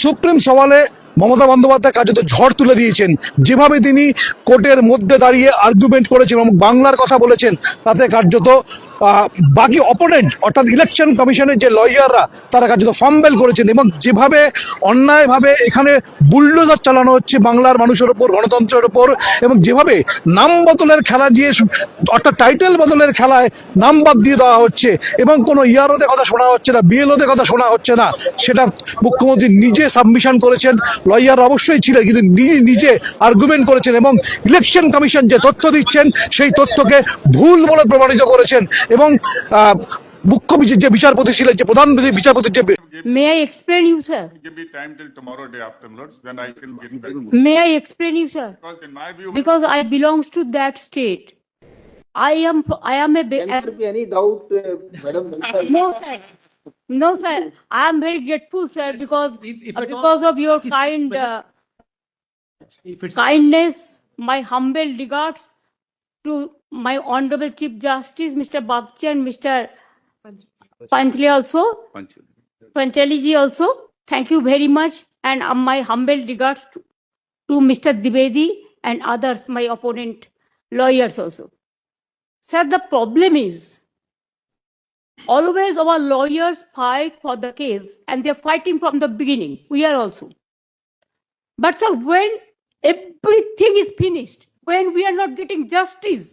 Supreme সওয়ালে Mamata Bandyopadhyay কার্যত ঝড় তুলে দিয়েছেন। যেভাবে তিনি কোর্টের মধ্যে দাঁড়িয়ে আর্গুমেন্ট করেছেন এবং বাংলার কথা বলেছেন, তাতে কার্যত বাকি অপোনেন্ট অর্থাৎ ইলেকশন কমিশনের যে লয়াররা তারা কার্যত ফাম্বেল করেছেন এবং যেভাবে অন্যায়ভাবে এখানে বুলডোজার চালানো হচ্ছে বাংলার মানুষের ওপর, গণতন্ত্রের ওপর, এবং যেভাবে নাম বদলের খেলা দিয়ে অর্থাৎ টাইটেল বদলের খেলায় নাম বাদ দিয়ে দেওয়া হচ্ছে এবং কোনো ইয়ারোদের কথা শোনা হচ্ছে না, বিএলওদের কথা শোনা হচ্ছে না, সেটা মুখ্যমন্ত্রী নিজে সাবমিশন করেছেন। লয়ার অবশ্যই ছিলেন, কিন্তু নিজে আর্গুমেন্ট করেছেন এবং ইলেকশন কমিশন যে তথ্য দিচ্ছেন সেই তথ্যকে ভুল বলে প্রমাণিত করেছেন এবং মুখ্য যে বিচারপতি ছিলেন, যে প্রধান বিচারপতি যে May I explain you, sir? Give me time till tomorrow day afterwards, then I can get back. May I explain you, sir? Because in my view, Because I belongs to that state. I am a Can there be any doubt, Madam? no, sir. No, sir. I am very grateful, sir, because of your kind kindness. My humble regards to my honorable Chief Justice, Mr. Babchi and Mr. Panchali also. Panchali ji also. Thank you very much, and my humble regards to Mr. Dwivedi and others, my opponent lawyers also. Sir, the problem is always our lawyers fight for the case and they're fighting from the beginning. We are also. But sir, when everything is finished, when we are not getting justice,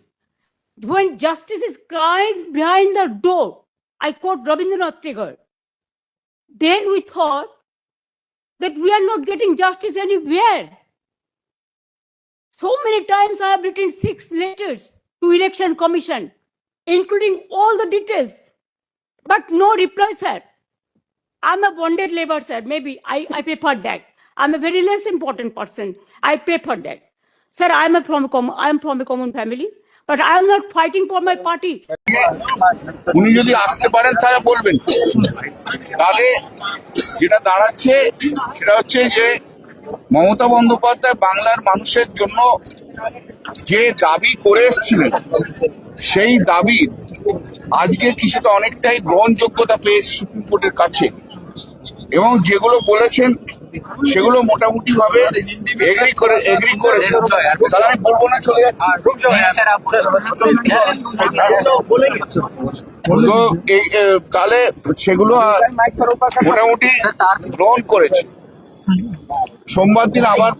when justice is crying behind the door, I quote Rabindranath Tagore, then we thought that we are not getting justice anywhere. So many times I have written 6 letters to Election Commission, including all the details, but no reply, sir. I'm a bonded labor, sir. Maybe I prefer that. I'm a very less important person. I prefer that. Sir, I'm from a common family, but I'm not fighting for my party. উনি যদি আসতে পারেন তাহলে বলবেন, তাহলে যেটা দাঁড়াচ্ছে সেটা হচ্ছে যে মমতা বন্দ্যোপাধ্যায় বাংলার মানুষের জন্য যে দাবি করে এসেছিলেন সেই দাবির আজকে কিছুটা অনেকটাই গ্রহণযোগ্যতা পেয়েছে সুপ্রিম কোর্টের কাছে, এবং যেগুলো বলেছেন সেগুলো মোটামুটি ভাবে এগ্রি করেছে। তাহলে আমি বলবো না, চলে যাচ্ছি। তো তাহলে সেগুলো মোটামুটি গ্রহণ করেছে। সোমবার দিন আবার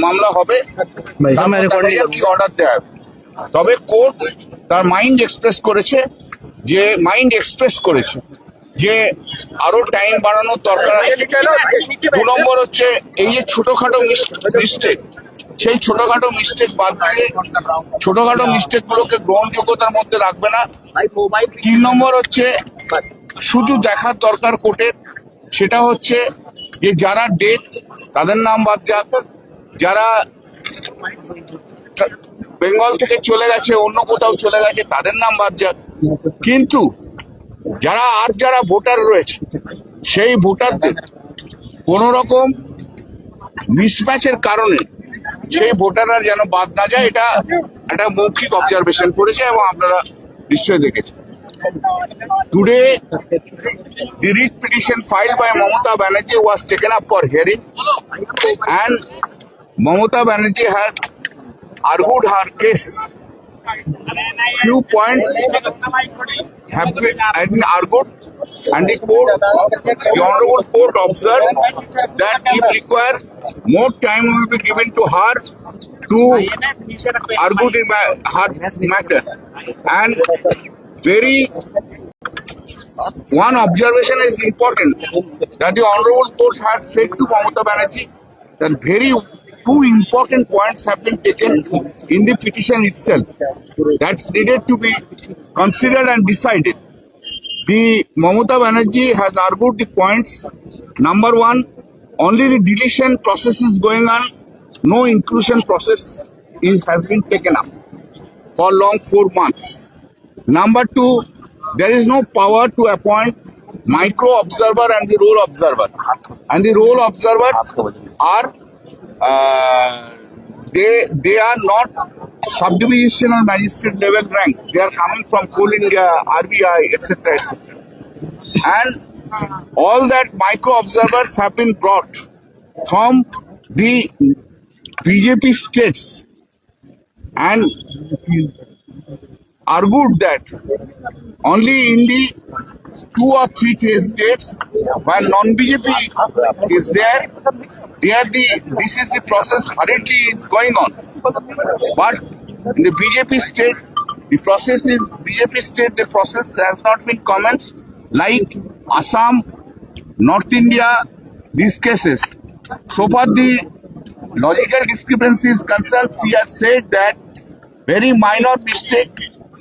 মামলা হবে, কি অর্ডার দেওয়া হবে। তবে কোর্ট তার মাইন্ড এক্সপ্রেস করেছে যে আরো টাইম বাড়ানোর দরকার আছে। 2 নম্বর হচ্ছে এই যে ছোটখাটো মিস্টেক, সেই ছোটখাটো মিস্টেক বাদ দিয়ে ছোটখাটো মিস্টেক গুলোকে গ্রহণযোগ্যতার মধ্যে রাখবে না। 3 নম্বর হচ্ছে শুধু দেখার দরকার কোর্টের, সেটা হচ্ছে যে যারা ডেথ তাদের নাম বাদ যাক, যারা বেঙ্গল থেকে চলে গেছে অন্য কোথাও চলে গেছে তাদের নাম বাদ যাক, কিন্তু যারা ভোটার রয়েছে সেই ভোটারদের কোন রকম মিসম্যাচের কারণে সেই ভোটাররা যেন বাদ না যায়, এটা একটা মৌখিক অবজারভেশন করেছে এবং আপনারা নিশ্চয়ই দেখেছেন। Today, the writ petition filed by Mamata Banerjee was taken up for hearing, and Mamata Banerjee has argued her case. Few points have been argued, and the honorable court observed that if required, more time will be given to her to argue her matters. And one observation is important, that the honorable court has said to Mamata Banerjee that two important points have been taken in the petition itself that's needed to be considered and decided. The Mamata Banerjee has argued the points. Number 1, only the deletion process is going on, no inclusion process has been taken up for long 4 months. Number 2, there is no power to appoint micro observer and the role observer, and the role observers are they are not subdivisional magistrate level rank. They are coming from Coal India, RBI, etc., etc. And all that micro observers have been brought from the BJP states and argued that only in the 2 or 3 states while non-BJP is there, this is the process currently is going on. But in the BJP state, the process has not been commenced, like Assam, North India, these cases. So far the logical discrepancy is concerned, she has said that very minor mistake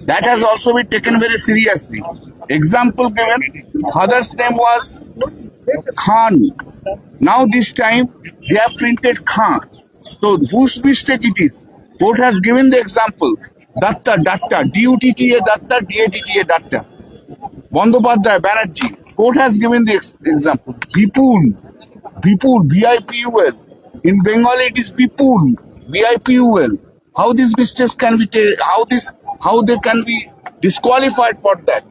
that has also been taken very seriously. Example given, father's name was Khan. Now this time they have printed Khan. So whose mistake it is? Court has given the example. Datta, D-U-T-T-A Datta, D-A-T-T-A Datta. Bandyopadhyay, Banerjee. Court has given the example. Vipul, V-I-P-U-L. In Bengali it is Vipul, V-I-P-U-L. How these mistakes can be how they can be disqualified for that?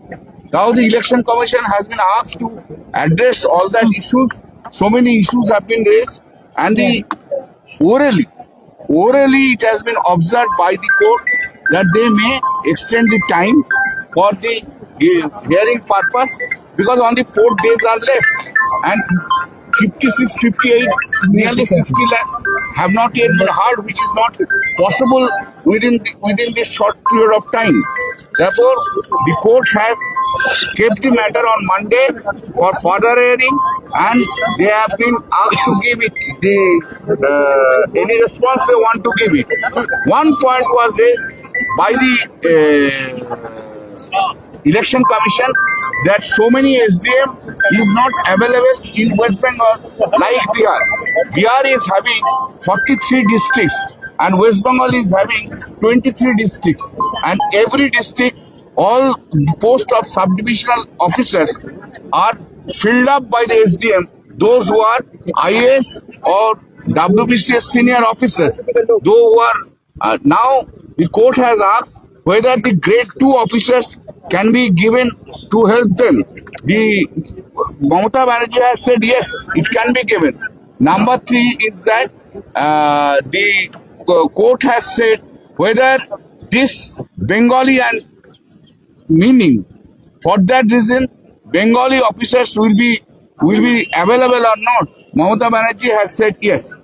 Now the Election Commission has been asked to address all that issues. So many issues have been raised, and orally it has been observed by the court that they may extend the time for the hearing purpose, because only 4 days are left, and 56, 58, nearly 60 lakhs have not yet been heard, which is not possible within this short period of time. Therefore, the court has kept the matter on Monday for further hearing, and they have been asked to give it any response they want to give it. One point was raised by the Election Commission that so many SDM is not available in West Bengal like Bihar. Bihar is having 43 districts and West Bengal is having 23 districts, and every district all posts of subdivisional officers are filled up by the SDM, those who are IAS or WBCS senior officers. Those who are now the court has asked whether the grade 2 officers can be given to help them. The Mamata Banerjee has said yes, it can be given. Number 3 is that the court has said whether this Bengali and meaning, for that reason Bengali officers will be available or not. Mamata Banerjee has said yes.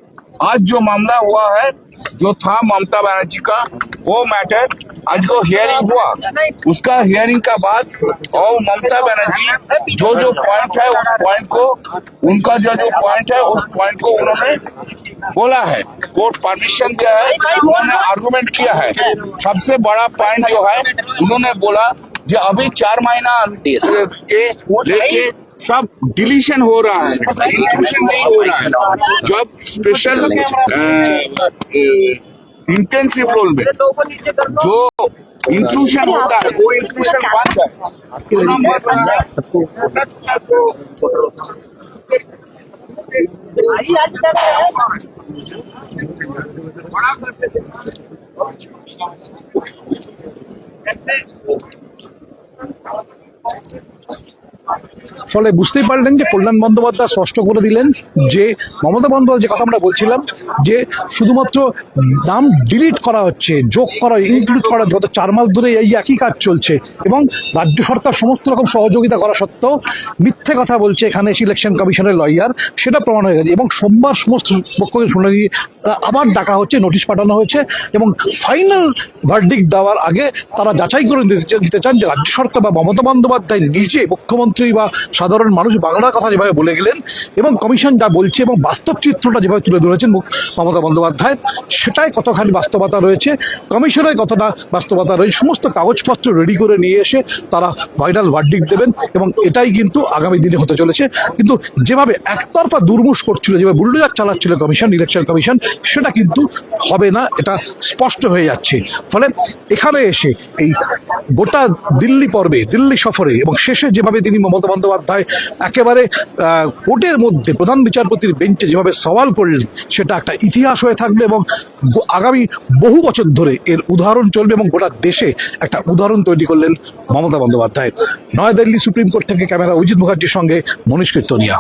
आज जो मामला हुआ है, जो था ममता बनर्जी का, वो matter आज को हियरिंग हुआ, उसका हियरिंग का बाद और ममता बनर्जी जो पॉइंट है उस पॉइंट को, उनका जो पॉइंट है उस पॉइंट को उन्होंने बोला है, कोर्ट परमिशन दिया है, उन्होंने आर्गुमेंट किया है। सबसे बड़ा पॉइंट जो है, उन्होंने बोला जो अभी 4 महीना के लेके सब डिलीशन हो रहा है, इंक्लूशन नहीं हो रहा है। जब स्पेशल इंटेंसिव रोल में जो इंक्लूशन होता है वो इंक्लूशन बंद है। ফলে বুঝতেই পারলেন যে কল্যাণ বন্দ্যোপাধ্যায় স্পষ্ট করে দিলেন যে মমতা বন্দ্যোপাধ্যায় যে কথা আমরা বলছিলাম যে শুধুমাত্র নাম ডিলিট করা হচ্ছে, যোগ করা, ইনক্লুড করা, গত 4 মাস ধরে এই একই কাজ চলছে এবং রাজ্য সরকার সমস্ত রকম সহযোগিতা করা সত্ত্বেও মিথ্যে কথা বলছে এখানে ইলেকশন কমিশনের লয়ার, সেটা প্রমাণ হয়ে গেছে। এবং সোমবার সমস্ত পক্ষকে শুনানি আবার ডাকা হচ্ছে, নোটিশ পাঠানো হয়েছে এবং ফাইনাল ভার্ডিক্ট দেওয়ার আগে তারা যাচাই করে দিতে চান যে রাজ্য সরকার বা মমতা বন্দ্যোপাধ্যায় নিজে, মুখ্যমন্ত্রী বা সাধারণ মানুষ বাংলার কথা যেভাবে বলে গেলেন এবং কমিশন যা বলছে এবং বাস্তব চিত্রটা যেভাবে তুলে ধরেছেন মমতা বন্দ্যোপাধ্যায়, সেটাই কতখানি বাস্তবতা রয়েছে, কমিশনের কতটা বাস্তবতা রয়েছে, সমস্ত কাগজপত্র রেডি করে নিয়ে এসে তারা ফাইনাল ভার্ডিক্ট দেবেন এবং এটাই কিন্তু আগামী দিনে হতে চলেছে। কিন্তু যেভাবে একতরফা দুর্মুষ করছিল, যেভাবে বুলডোজার চালাচ্ছিল ইলেকশন কমিশন, সেটা কিন্তু হবে না, এটা স্পষ্ট হয়ে যাচ্ছে। ফলে এখানে এসে এই গোটা দিল্লি সফরে এবং শেষে যেভাবে তিনি মমতা বন্দ্যোপাধ্যায় বন্দ্যোপাধ্যায় একেবারে কোর্টের মধ্যে প্রধান বিচারপতির বেঞ্চে যেভাবে সওয়াল করলেন সেটা একটা ইতিহাস হয়ে থাকবে এবং আগামী বহু বছর ধরে এর উদাহরণ চলবে এবং গোটা দেশে একটা উদাহরণ তৈরি করলেন মমতা বন্দ্যোপাধ্যায়। নয়াদিল্লি সুপ্রিম কোর্ট থেকে ক্যামেরা অজিত মুখার্জির সঙ্গে মনীষ কীর্তনিয়া।